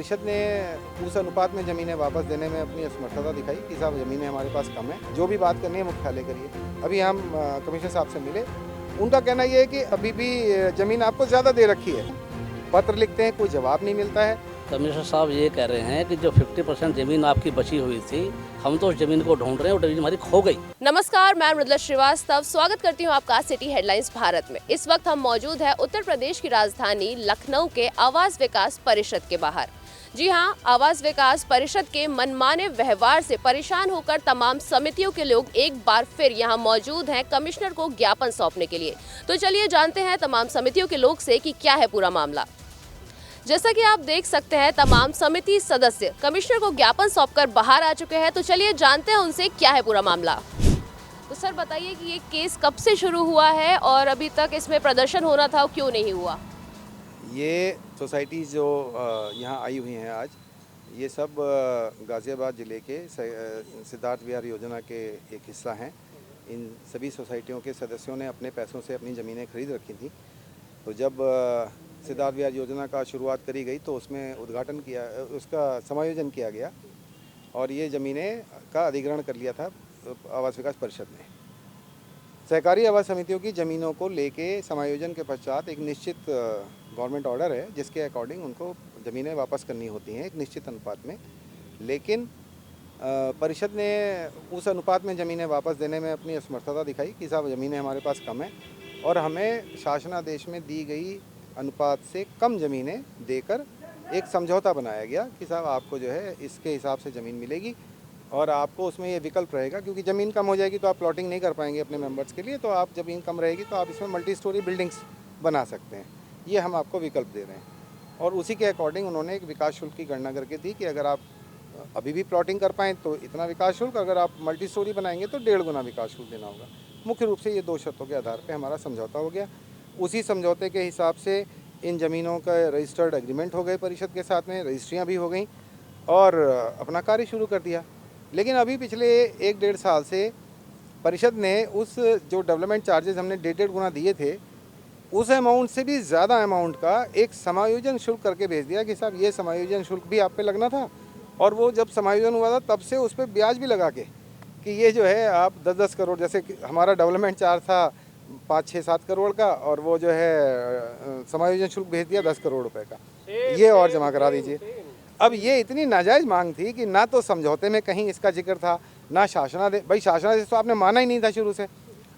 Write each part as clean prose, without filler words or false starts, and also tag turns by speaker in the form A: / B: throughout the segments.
A: परिषद ने उस अनुपात में ज़मीनें वापस देने में अपनी असमर्थता दिखाई कि साहब ज़मीनें हमारे पास कम है, जो भी बात करनी है मुख्यालय करिए। अभी हम कमिश्नर साहब से मिले, उनका कहना ये है कि अभी भी ज़मीन आपको ज़्यादा दे रखी है। पत्र लिखते हैं, कोई जवाब नहीं मिलता है।
B: कमिश्नर साहब ये कह रहे हैं कि जो 50% ज़मीन आपकी बची हुई थी, हम तो उस ज़मीन को ढूंढ रहे हैं और ज़मीन हमारी खो गई।
C: नमस्कार, मैं मृदुला श्रीवास्तव स्वागत करती हूँ आपका सिटी हेडलाइंस भारत में। इस वक्त हम मौजूद हैं उत्तर प्रदेश की राजधानी लखनऊ के आवास विकास परिषद के बाहर। जी हाँ, आवास विकास परिषद के मनमाने व्यवहार से परेशान होकर तमाम समितियों के लोग एक बार फिर यहाँ मौजूद हैं कमिश्नर को ज्ञापन सौंपने के लिए। तो चलिए जानते हैं तमाम समितियों के लोग से कि क्या है पूरा मामला। जैसा कि आप देख सकते हैं, तमाम समिति सदस्य कमिश्नर को ज्ञापन सौंपकर बाहर आ चुके हैं। तो चलिए जानते हैं उनसे क्या है पूरा मामला। तो सर बताइए कि ये केस कब से शुरू हुआ है और अभी तक इसमें प्रदर्शन होना था, क्यों नहीं हुआ?
A: ये सोसाइटी जो यहाँ आई हुई हैं आज, ये सब गाज़ियाबाद ज़िले के सिद्धार्थ विहार योजना के एक हिस्सा हैं। इन सभी सोसाइटियों के सदस्यों ने अपने पैसों से अपनी ज़मीनें खरीद रखी थी। तो जब सिद्धार्थ विहार योजना का शुरुआत करी गई तो उसमें उद्घाटन किया, उसका समायोजन किया गया और ये ज़मीनें का अधिग्रहण कर लिया था आवास विकास परिषद ने। सहकारी आवास समितियों की ज़मीनों को लेके समायोजन के पश्चात एक निश्चित गवर्नमेंट ऑर्डर है जिसके अकॉर्डिंग उनको ज़मीनें वापस करनी होती हैं एक निश्चित अनुपात में। लेकिन परिषद ने उस अनुपात में ज़मीनें वापस देने में अपनी असमर्थता दिखाई कि साहब ज़मीनें हमारे पास कम है और हमें शासनादेश में दी गई अनुपात से कम ज़मीनें देकर एक समझौता बनाया गया कि साहब आपको जो है इसके हिसाब से ज़मीन मिलेगी और आपको उसमें ये विकल्प रहेगा, क्योंकि ज़मीन कम हो जाएगी तो आप प्लॉटिंग नहीं कर पाएंगे अपने मेंबर्स के लिए, तो आप ज़मीन कम रहेगी तो आप इसमें मल्टी स्टोरी बिल्डिंग्स बना सकते हैं। ये हम आपको विकल्प दे रहे हैं और उसी के अकॉर्डिंग उन्होंने एक विकास शुल्क की गणना करके दी कि अगर आप अभी भी प्लॉटिंग कर पाएँ तो इतना विकास शुल्क, अगर आप मल्टी स्टोरी बनाएंगे तो 1.5 गुना विकास शुल्क देना होगा। मुख्य रूप से ये 2 शर्तों के आधार पर हमारा समझौता हो गया। उसी समझौते के हिसाब से इन ज़मीनों का रजिस्टर्ड एग्रीमेंट हो गए परिषद के साथ में, रजिस्ट्रियाँ भी हो गई और अपना कार्य शुरू कर दिया। लेकिन अभी पिछले 1-1.5 साल से परिषद ने उस जो डेवलपमेंट चार्जेस हमने 1.5 गुना दिए थे, उस अमाउंट से भी ज़्यादा अमाउंट का एक समायोजन शुल्क करके भेज दिया कि साहब ये समायोजन शुल्क भी आप पे लगना था। और वो जब समायोजन हुआ था तब से उस पर ब्याज भी लगा के कि ये जो है आप 10-10 करोड़, जैसे हमारा डेवलपमेंट चार्ज था 5-6-7 करोड़ का और वो जो है समायोजन शुल्क भेज दिया 10 करोड़ रुपए का, ये और जमा करा दीजिए। अब ये इतनी नाजायज़ मांग थी कि ना तो समझौते में कहीं इसका जिक्र था, ना शासनादेश। भाई शासनादेश तो आपने माना ही नहीं था शुरू से।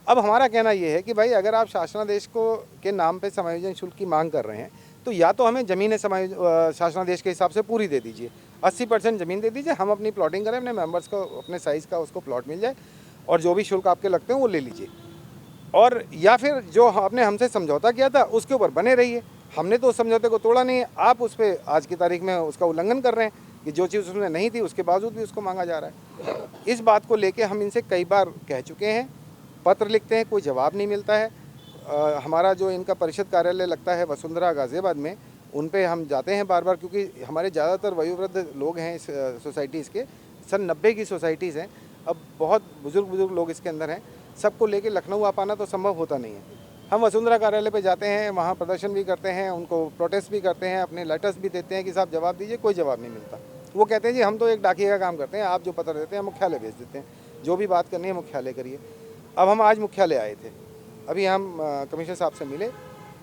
A: अब हमारा कहना ये है कि भाई अगर आप शासनादेश को के नाम पे समायोजन शुल्क की मांग कर रहे हैं तो या तो हमें ज़मीनें शासनादेश के हिसाब से पूरी दे दीजिए, 80% ज़मीन दे दीजिए, हम अपनी प्लॉटिंग करें, अपने मेम्बर्स को अपने साइज़ का उसको प्लॉट मिल जाए और जो भी शुल्क आपके लगते हैं वो ले लीजिए। और या फिर जो आपने हमसे समझौता किया था उसके ऊपर बने रहिए। हमने तो उस समझौते को तोड़ा नहीं है, आप उस पर आज की तारीख में उसका उल्लंघन कर रहे हैं कि जो चीज़ उसमें नहीं थी उसके बावजूद भी उसको मांगा जा रहा है। इस बात को लेके हम इनसे कई बार कह चुके हैं, पत्र लिखते हैं, कोई जवाब नहीं मिलता है। हमारा जो इनका परिषद कार्यालय लगता है वसुंधरा गाज़ियाबाद में, उन पे हम जाते हैं बार बार, क्योंकि हमारे ज़्यादातर वयोवृद्ध लोग हैं इस सोसाइटीज़ के। सन 90 की सोसाइटीज़ हैं, अब बहुत बुज़ुर्ग लोग इसके अंदर हैं। सबको लेके लखनऊ आ पाना तो संभव होता नहीं है। हम वसुंधरा कार्यालय पे जाते हैं, वहाँ प्रदर्शन भी करते हैं, उनको प्रोटेस्ट भी करते हैं, अपने लेटर्स भी देते हैं कि साहब जवाब दीजिए, कोई जवाब नहीं मिलता। वो कहते हैं जी हम तो एक डाकिए का काम करते हैं, आप जो पत्र देते हैं मुख्यालय भेज देते हैं, जो भी बात करनी है मुख्यालय करिए। अब हम आज मुख्यालय आए थे, अभी हम कमिश्नर साहब से मिले।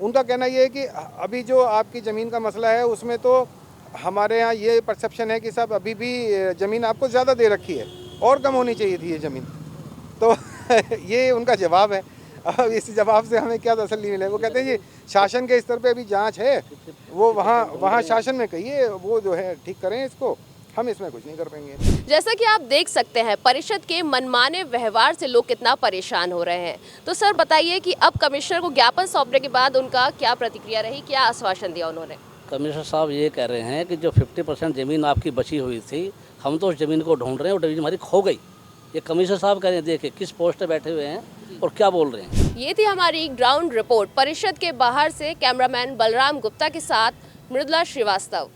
A: उनका कहना ये है कि अभी जो आपकी ज़मीन का मसला है उसमें तो हमारे यहाँ ये परसेप्शन है कि साहब अभी भी ज़मीन आपको ज़्यादा दे रखी है और कम होनी चाहिए थी ये ज़मीन। तो ये उनका जवाब है। अब इस जवाब से हमें क्या तसल्ली मिले? वो कहते हैं जी शासन के स्तर पे अभी जांच है, वो वहाँ शासन में कहिए, वो जो है ठीक करें इसको, हम इसमें कुछ नहीं कर पाएंगे।
C: जैसा कि आप देख सकते हैं परिषद के मनमाने व्यवहार से लोग कितना परेशान हो रहे हैं। तो सर बताइए कि अब कमिश्नर को ज्ञापन सौंपने के बाद उनका क्या प्रतिक्रिया रही, क्या आश्वासन दिया उन्होंने?
B: कमिश्नर साहब ये कह रहे हैं कि जो 50% ज़मीन आपकी बची हुई थी, हम तो उस ज़मीन को ढूंढ रहे हैं और ज़मीन हमारी खो गई। ये कमिश्नर साहब कह रहे हैं, देखिए किस पोस्ट पे बैठे हुए हैं और क्या बोल रहे हैं।
C: ये थी हमारी ग्राउंड रिपोर्ट परिषद के बाहर से। कैमरामैन बलराम गुप्ता के साथ मृदुला श्रीवास्तव।